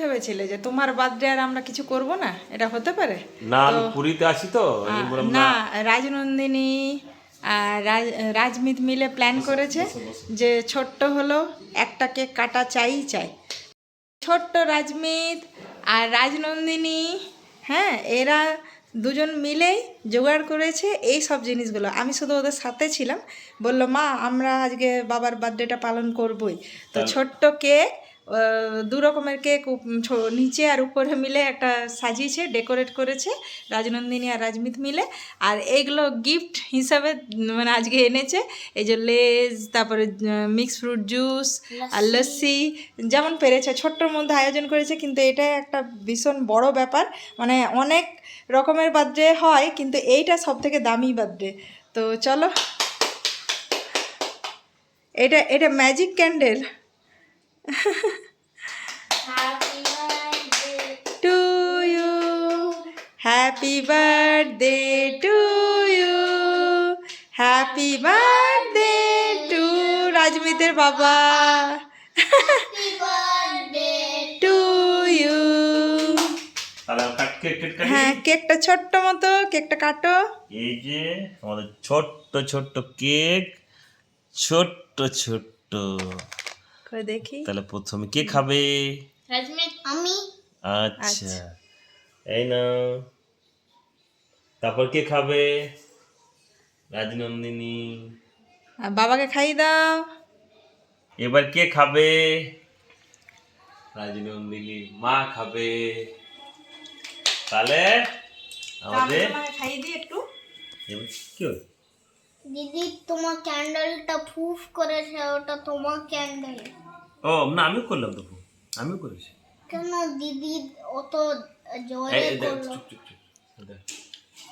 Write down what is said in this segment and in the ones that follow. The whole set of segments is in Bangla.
ভেবেছিলে যে তোমার বার্থডে আর আমরা কিছু করব না? এটা হতে পারে? না আমি পুরীতে আছি তো আমি বললাম না, রাজনন্দিনী আর রাজমিত মিলে প্ল্যান করেছে যে ছোট্ট হলো একটা কেক কাটা চাই। ছোট্ট রাজমিত আর রাজনন্দিনী, হ্যাঁ, এরা দুজন মিলেই জোগাড় করেছে এই সব জিনিসগুলো। আমি শুধু ওদের সাথে ছিলাম। বললো মা আমরা আজকে বাবার বার্থডেটা পালন করবই, তো ছোট্ট কেক, দু রকমের কেক নিচে আর উপরে মিলে একটা সাজিয়েছে, ডেকোরেট করেছে রাজনন্দিনী আর রাজমিত মিলে। আর এইগুলো গিফট হিসাবে মানে আজকে এনেছে, এই যে লেজ, তারপরে মিক্স ফ্রুট জুস আর লস্যি, যেমন পেরেছে ছোট্টর মধ্যে আয়োজন করেছে। কিন্তু এটাই একটা ভীষণ বড় ব্যাপার, মানে অনেক রকমের বার্থডে হয় কিন্তু এইটা সব থেকে দামি বার্থডে। তো চলো, এটা magic candle. To you, happy birthday to you, happy birthday to রাজমিতের বাবা, টু ইউ। হ্যাঁ, কেকটা ছোট্ট মতো, কেকটা কাটো। এই যে আমাদের ছোট্ট ছোট্ট কেক, ছোট্ট ছোট্ট। করে দেখি। তাহলে প্রথমে কে খাবে? রাজমিত, আমি। আচ্ছা, এই না, তারপর কে খাবে? রাজনন্দিনী। আর বাবাকে খাইয়ে দাও। এবার কে খাবে? রাজনন্দিনী মা খাবে। তাহলে আমাদের খাইয়ে দিই একটু। এবার কি হলো? দিদি তোমার ক্যান্ডেলটা ফুফ করেছে, ওটা তোমার ক্যান্ডেল। ও না, আমিও করলাম তো, আমিও করেছি। কেন দিদি অত এই, জোরে এই দেখ, করলো? চুপ চুপ চুপ, এই দেখ।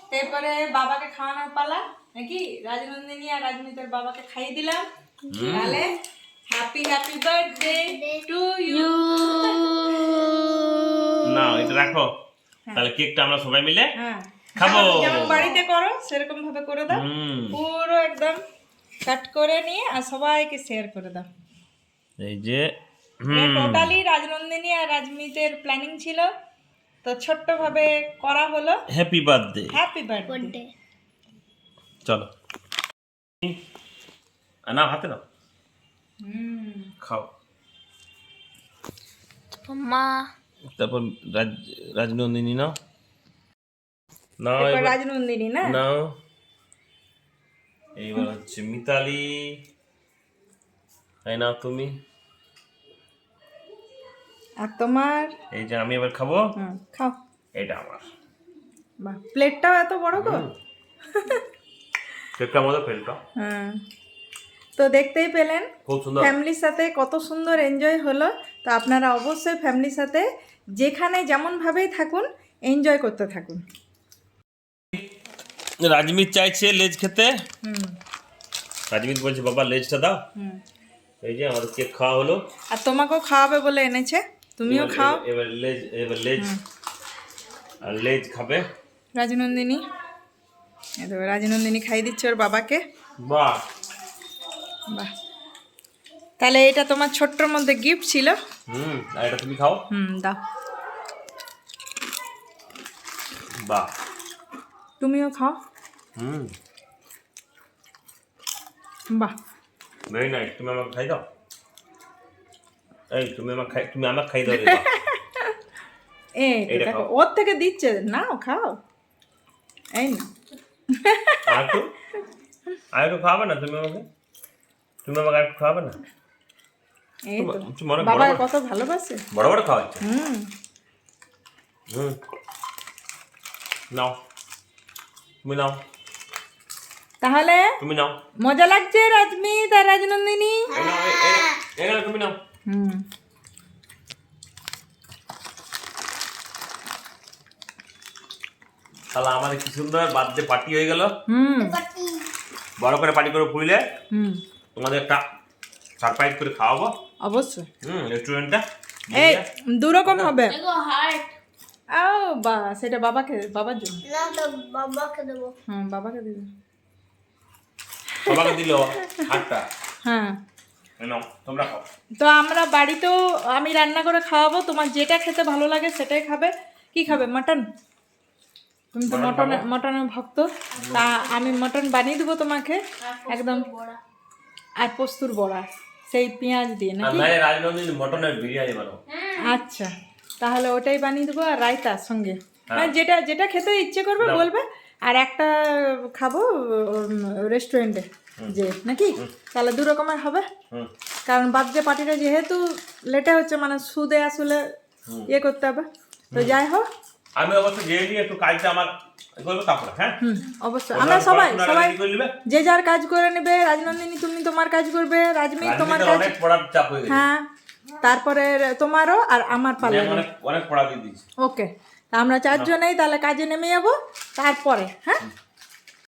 তারপরে বাবাকে খাওয়ানোর পালা নাকি? রাজনন্দিনী আর রাজমিতের বাবাকে খাইয়ে দিলাম। তাহলে হ্যাপি বার্থডে টু ইউ। না এটা রাখো, তাহলে কেকটা আমরা সবাই মিলে হ্যাঁ, খাবো। যেমন বাড়িতে করো সেরকম ভাবে করে দাও, পুরো একদম কাট করে নিয়ে আর সবাইকে শেয়ার করে দাও। এই যে টোটালি রাজনন্দিনী আর রাজমিতের প্ল্যানিং ছিল, তো ছোট্ট ভাবে করা হলো। Happy birthday. Happy birthday. Birthday. চলো না, হাতে নাও, খাও। মা, তারপর রাজনন্দিনী নাও, নাও এবার এবার রাজনন্দিনী না, নাও। এইবার হচ্ছে মিতালি, তাই না তুমি? আর তোমার। এই যে আমি এবার খাবো, খাও। এটা আমার। বাহ, প্লেটটাও এত বড় গো। কেকটা মজা, ফেলটা হ্যাঁ, তো দেখতেই পেলেন খুব সুন্দর। ফ্যামিলির সাথে কত সুন্দর এনজয় হলো। তো আপনারা অবশ্যই ফ্যামিলির সাথে যেখানে যেমনভাবেই থাকুন এনজয় করতে থাকুন। রাজমিত চাইছে লেজ খেতে। রাজমিত বলছে বাবা লেজটা দাও। এই যে আমাদের কেক খাওয়া হলো, আর তোমাকেও খাওয়াবে বলে এনেছে, তুমিও খাও। এবার লেজ আর লেজ খাবে রাজনন্দিনী, এই তো রাজনন্দিনী খাই দিচ্ছে ওর বাবাকে। বাহ, বাহ, তাহলে এটা তোমার ছোট্টর মধ্যে গিফট ছিল। আর এটা তুমি খাও। দাও, বাহ, তুমিও খাও। বাহ, ভেরি নাইস। তুমি আমাকে খাই দাও। এই তুমি আমাকে খাই দাও রে বাবা। এই তো এইটা দেখো খাও। ওর থেকে দিচ্ছে, নাও খাও। এই না, আর একটু খাওয়াবে না তুমি আমাকে? তুমি আমাকে আর একটু খাওয়াবে না? এই তো তুমি অনেক বাবা বড় কত ভালোবাসে। বড় বড় খাওয়াচ্ছে। নাও, তুমি নাও, তাহলে তুমি নাও, মজা লাগছে রাজমিত আর রাজনন্দিনী? এই নাও, তুমি নাও। তাহলে আমাদের কি সুন্দর বার্থডে পার্টি হয়ে গেল। বড় করে পার্টি করে পুইলে তোমাদের একটা সারপ্রাইজ করে খাওয়াবো অবশ্যই। রেস্টুরেন্টটা। এই দু রকম হবে। এগো হার্ট। ও বা, সেটা বাবাকে, বাবার জন্য। না তো বাবাকে দেবো। বাবাকে দিবে। বাবাকে দিল হাতটা। হ্যাঁ, নাও তোমরা খাও। তো আমরা বাড়িতেও আমি রান্না করে খাওয়াবো, তোমার যেটা খেতে ভালো লাগে সেটাই খাবে। কি খাবে? মাটন? তুমি তো মটনের ভক্ত, তা আমি মটন বানিয়ে দেবো তোমাকে একদম। আর পোস্তুর বড়া, সেই পেঁয়াজ দিয়ে আর নাকি? নাই রাজনন্দিনী মটনের বিরিয়ানি বানাও। আচ্ছা, তাহলে ওটাই বানিয়ে দেবো, আর রায়তার সঙ্গে যেটা যেটা খেতে ইচ্ছে করবে বলবে। আর একটা খাবো রেস্টুরেন্টে যে নাকি, তাহলে 2 রকমের হবে। কারণ বার্থডে পার্টিটা যেহেতু লেটে হচ্ছে, মানে সুদে আসলে ইয়ে করতে হবে। তো যাই হোক, আমি অবশ্য যে নিয়ে একটু কাজটা আমার করবো তারপরে। হ্যাঁ অবশ্যই আমরা সবাই যে যার কাজ করে নেবে। রাজনন্দিনী তুমি তোমার কাজ করবে, রাজমিত তোমার কাজ। অনেক পড়ার চাপ হয়ে গেছে। হ্যাঁ, তারপরে তোমারও আর আমার পাল্লা। অনেক পড়া দিয়ে দিয়েছি। ওকে, তা আমরা 4 জনেই তাহলে কাজে নেমে যাবো তারপরে। হ্যাঁ